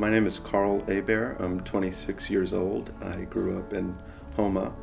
My name is Carl Hebert. I'm 26 years old. I grew up in Houma.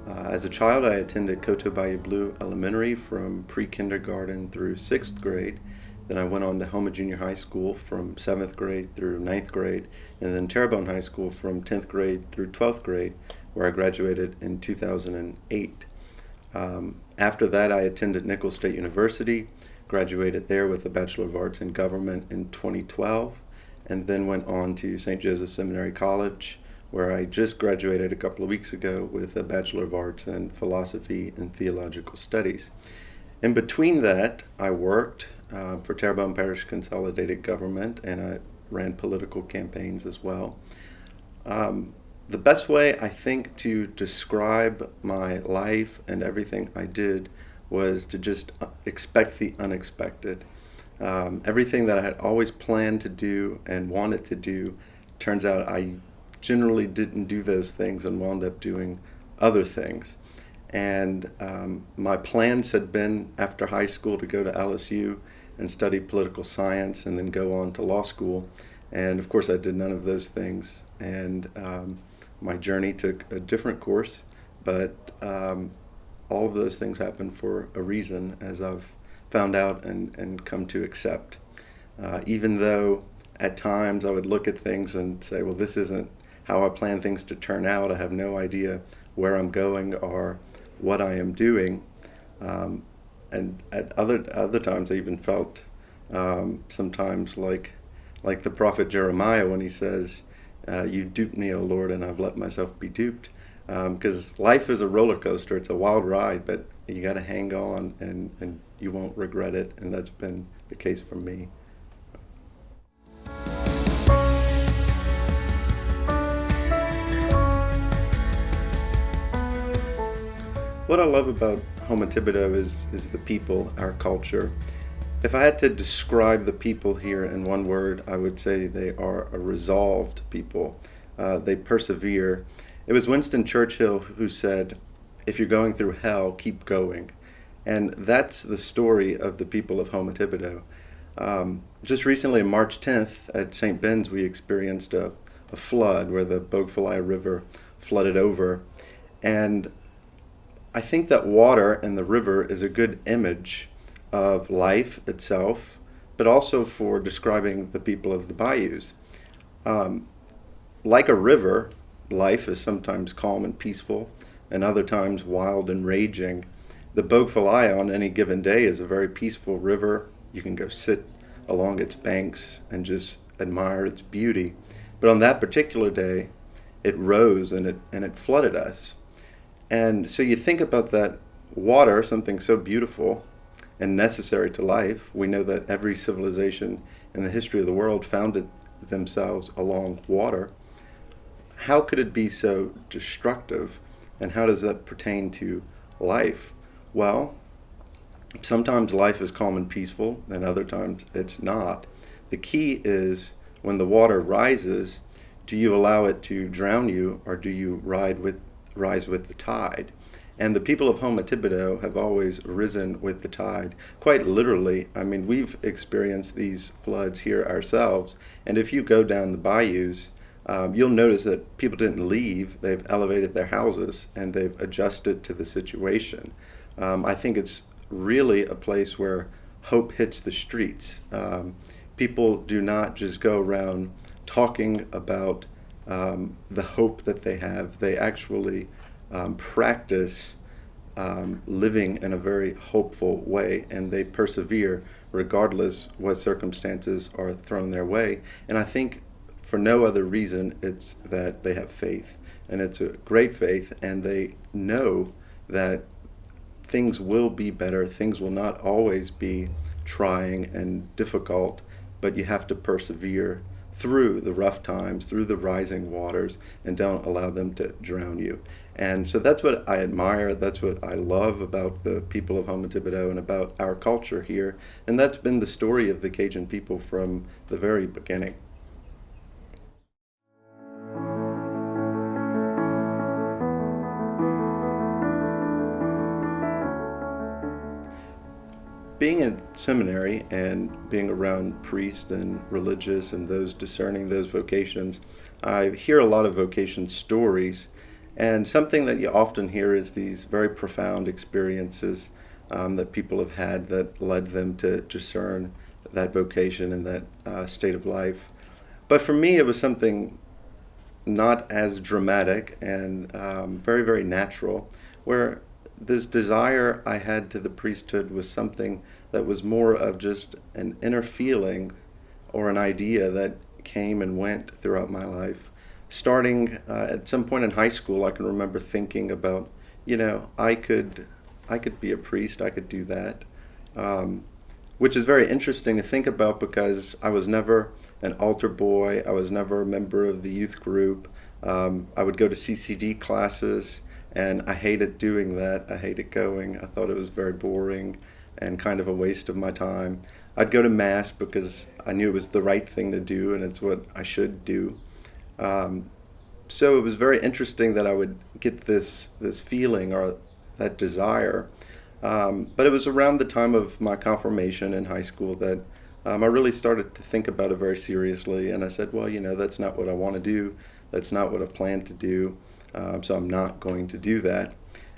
As a child, I attended Bayous Elementary from pre-kindergarten through 6th grade. Then I went on to Houma Junior High School from 7th grade through 9th grade, and then Terrebonne High School from 10th grade through 12th grade, where I graduated in 2008. After that, I attended Nicholls State University, graduated there with a Bachelor of Arts in Government in 2012, and then went on to St. Joseph Seminary College, where I just graduated a couple of weeks ago with a Bachelor of Arts in Philosophy and Theological Studies. In between that, I worked for Terrebonne Parish Consolidated Government, and I ran political campaigns as well. The best way, I think, to describe my life and everything I did was to just expect the unexpected. Everything that I had always planned to do and wanted to do, turns out I generally didn't do those things and wound up doing other things. And my plans had been, after high school, to go to LSU and study political science and then go on to law school. And of course, I did none of those things. And my journey took a different course, but all of those things happened for a reason, as I've found out and come to accept. Even though at times I would look at things and say, well, this isn't how I plan things to turn out. I have no idea where I'm going or what I am doing. And at other times I even felt sometimes like the prophet Jeremiah when he says, you duped me, O Lord, and I've let myself be duped. Because life is a roller coaster. It's a wild ride, but you got to hang on and you won't regret it. And that's been the case for me. What I love about Houma-Thibodaux is the people, our culture. If I had to describe the people here in one word, I would say they are a resolved people. They persevere. It was Winston Churchill who said, if you're going through hell, keep going. And that's the story of the people of Houma-Thibodaux. Just recently, on March 10th, at St. Ben's, we experienced a flood where the Bogfalaya River flooded over. And I think that water and the river is a good image of life itself, but also for describing the people of the bayous. Like a river, life is sometimes calm and peaceful, and other times wild and raging. The Bogfalaya on any given day is a very peaceful river. You can go sit along its banks and just admire its beauty. But on that particular day, it rose and it flooded us. And so you think about that water, something so beautiful and necessary to life. We know that every civilization in the history of the world founded themselves along water. How could it be so destructive? And how does that pertain to life? Well, sometimes life is calm and peaceful, and other times it's not. The key is when the water rises, do you allow it to drown you, or do you rise with the tide? And the people of Houma-Thibodaux have always risen with the tide, quite literally. I mean, we've experienced these floods here ourselves, and if you go down the bayous, you'll notice that people didn't leave. They've elevated their houses and they've adjusted to the situation. I think it's really a place where hope hits the streets. People do not just go around talking about the hope that they have. They actually practice living in a very hopeful way, and they persevere regardless what circumstances are thrown their way. And I think for no other reason, it's that they have faith, and it's a great faith, and they know that things will be better. Things will not always be trying and difficult, but you have to persevere through the rough times, through the rising waters, and don't allow them to drown you. And so that's what I admire, that's what I love about the people of Houma-Thibodaux and about our culture here, and that's been the story of the Cajun people from the very beginning. Being in seminary and being around priests and religious and those discerning those vocations, I hear a lot of vocation stories. And something that you often hear is these very profound experiences that people have had that led them to discern that vocation and that state of life. But for me, it was something not as dramatic and very, very natural, where this desire I had to the priesthood was something that was more of just an inner feeling or an idea that came and went throughout my life. Starting at some point in high school, I can remember thinking about, I could be a priest, I could do that, which is very interesting to think about because I was never an altar boy, I was never a member of the youth group. I would go to CCD classes, and I hated doing that. I hated going. I thought it was very boring and kind of a waste of my time. I'd go to Mass because I knew it was the right thing to do and it's what I should do. So it was very interesting that I would get this feeling or that desire. But it was around the time of my confirmation in high school that I really started to think about it very seriously. And I said, well, that's not what I want to do. That's not what I've planned to do. So I'm not going to do that.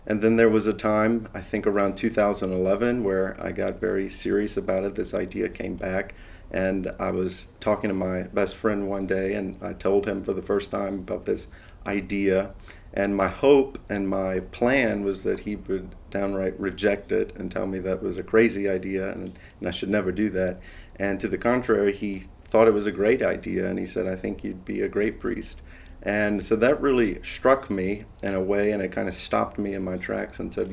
And then there was a time, I think around 2011, where I got very serious about it. This idea came back, and I was talking to my best friend one day, and I told him for the first time about this idea. And my hope and my plan was that he would downright reject it and tell me that was a crazy idea and I should never do that. And to the contrary, he thought it was a great idea, and he said, I think you'd be a great priest. And so that really struck me in a way, and it kind of stopped me in my tracks and said,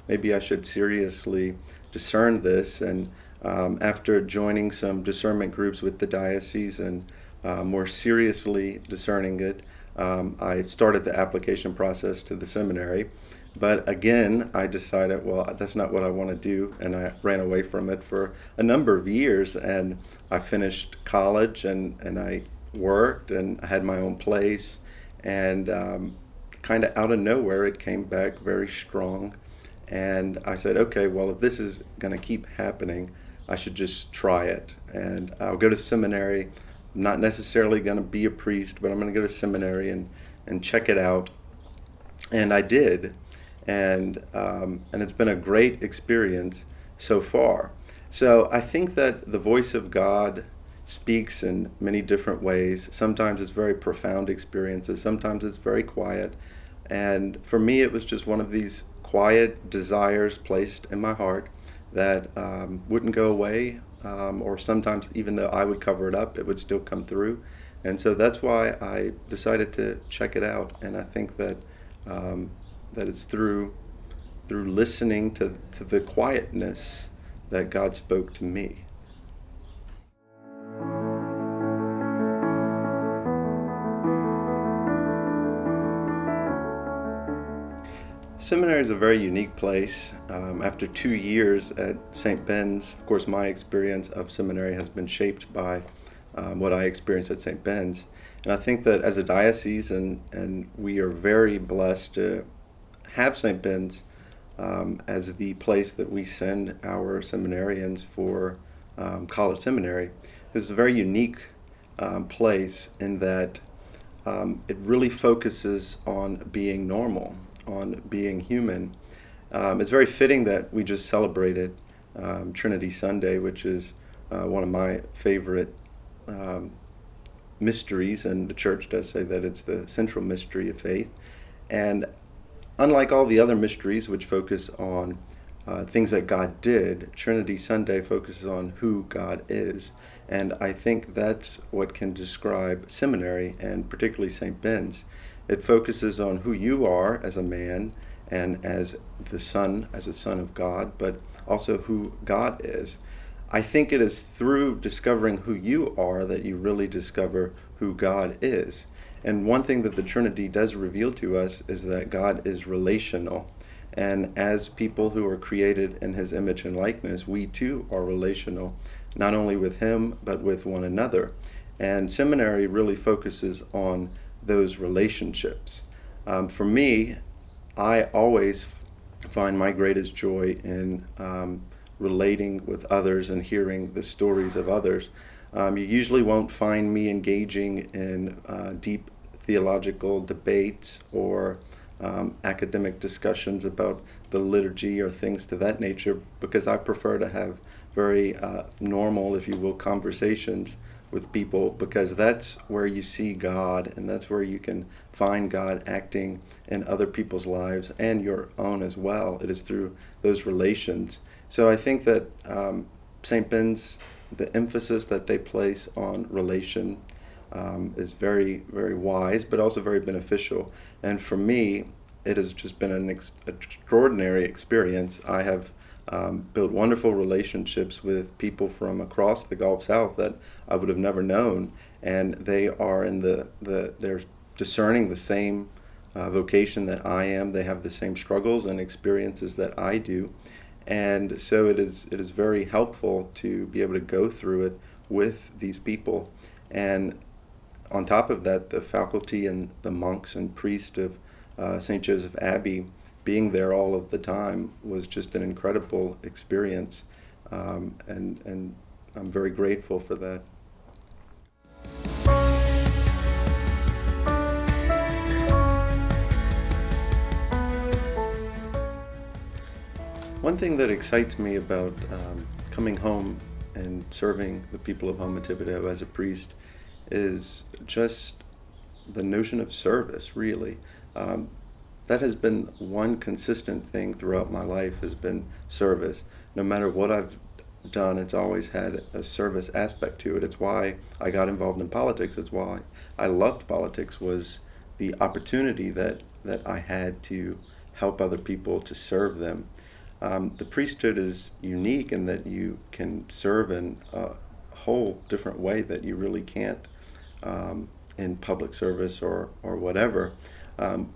maybe I should seriously discern this. And after joining some discernment groups with the diocese and more seriously discerning it, I started the application process to the seminary. But again, I decided, well, that's not what I want to do, and I ran away from it for a number of years. And I finished college, and I worked, and I had my own place, and kind of out of nowhere it came back very strong, and I said, okay, well, if this is going to keep happening, I should just try it, and I'll go to seminary. I'm not necessarily going to be a priest, but I'm going to go to seminary and check it out. And I did, and it's been a great experience so far. So I think that the voice of God speaks in many different ways. Sometimes it's very profound experiences, sometimes it's very quiet. And for me, it was just one of these quiet desires placed in my heart that wouldn't go away, or sometimes even though I would cover it up, it would still come through. And so that's why I decided to check it out. And I think that that it's through listening to the quietness that God spoke to me. Seminary is a very unique place. After 2 years at St. Ben's, of course, my experience of seminary has been shaped by what I experienced at St. Ben's. And I think that as a diocese, and we are very blessed to have St. Ben's as the place that we send our seminarians for college seminary. This is a very unique place in that it really focuses on being normal, on being human. It's very fitting that we just celebrated Trinity Sunday, which is one of my favorite mysteries, and the Church does say that it's the central mystery of faith. And unlike all the other mysteries which focus on things that God did, Trinity Sunday focuses on who God is. And I think that's what can describe seminary, and particularly St. Ben's. It focuses on who you are as a man and as a son of God, but also who God is. I think it is through discovering who you are that you really discover who God is. And one thing that the Trinity does reveal to us is that God is relational. And as people who are created in His image and likeness, we too are relational, not only with Him, but with one another. And seminary really focuses on those relationships. For me, I always find my greatest joy in relating with others and hearing the stories of others. You usually won't find me engaging in deep theological debates or academic discussions about the liturgy or things to that nature, because I prefer to have very normal, if you will, conversations with people, because that's where you see God, and that's where you can find God acting in other people's lives and your own as well. It is through those relations. So I think that St. Ben's, the emphasis that they place on relation is very, very wise, but also very beneficial. And for me, it has just been an extraordinary experience. I have built wonderful relationships with people from across the Gulf South that I would have never known, and they are in they're discerning the same vocation that I am. They have the same struggles and experiences that I do, and so it is very helpful to be able to go through it with these people. And on top of that, the faculty and the monks and priests of St. Joseph Abbey, being there all of the time was just an incredible experience, and I'm very grateful for that. One thing that excites me about coming home and serving the people of Houma-Thibodaux as a priest is just the notion of service, really. That has been one consistent thing throughout my life, has been service. No matter what I've done, it's always had a service aspect to it. It's why I got involved in politics. It's why I loved politics, was the opportunity that I had to help other people, to serve them. The priesthood is unique in that you can serve in a whole different way that you really can't in public service or whatever.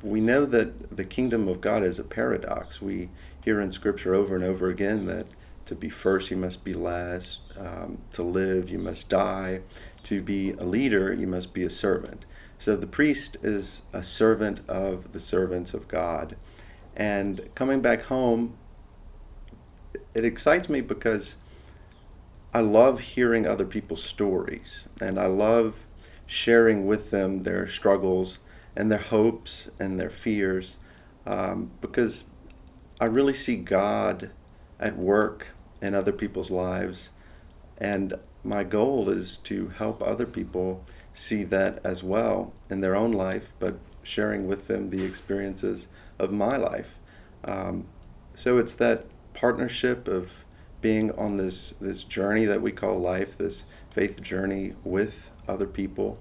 We know that the kingdom of God is a paradox. We hear in Scripture over and over again that to be first, you must be last. To live, you must die. To be a leader, you must be a servant. So the priest is a servant of the servants of God. And coming back home, it excites me because I love hearing other people's stories, and I love sharing with them their struggles and their hopes and their fears, because I really see God at work in other people's lives, and my goal is to help other people see that as well in their own life, but sharing with them the experiences of my life. So it's that partnership of being on this journey that we call life, this faith journey with other people.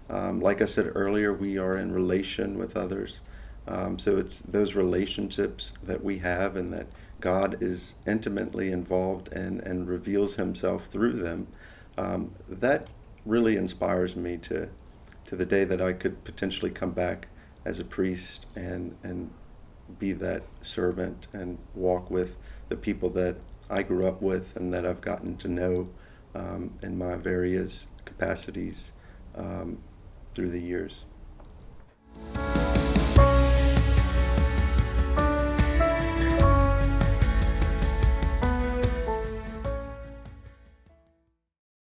Like I said earlier, we are in relation with others. So it's those relationships that we have, and that God is intimately involved and reveals himself through them. That really inspires me to the day that I could potentially come back as a priest and be that servant and walk with the people that I grew up with and that I've gotten to know in my various capacities through the years.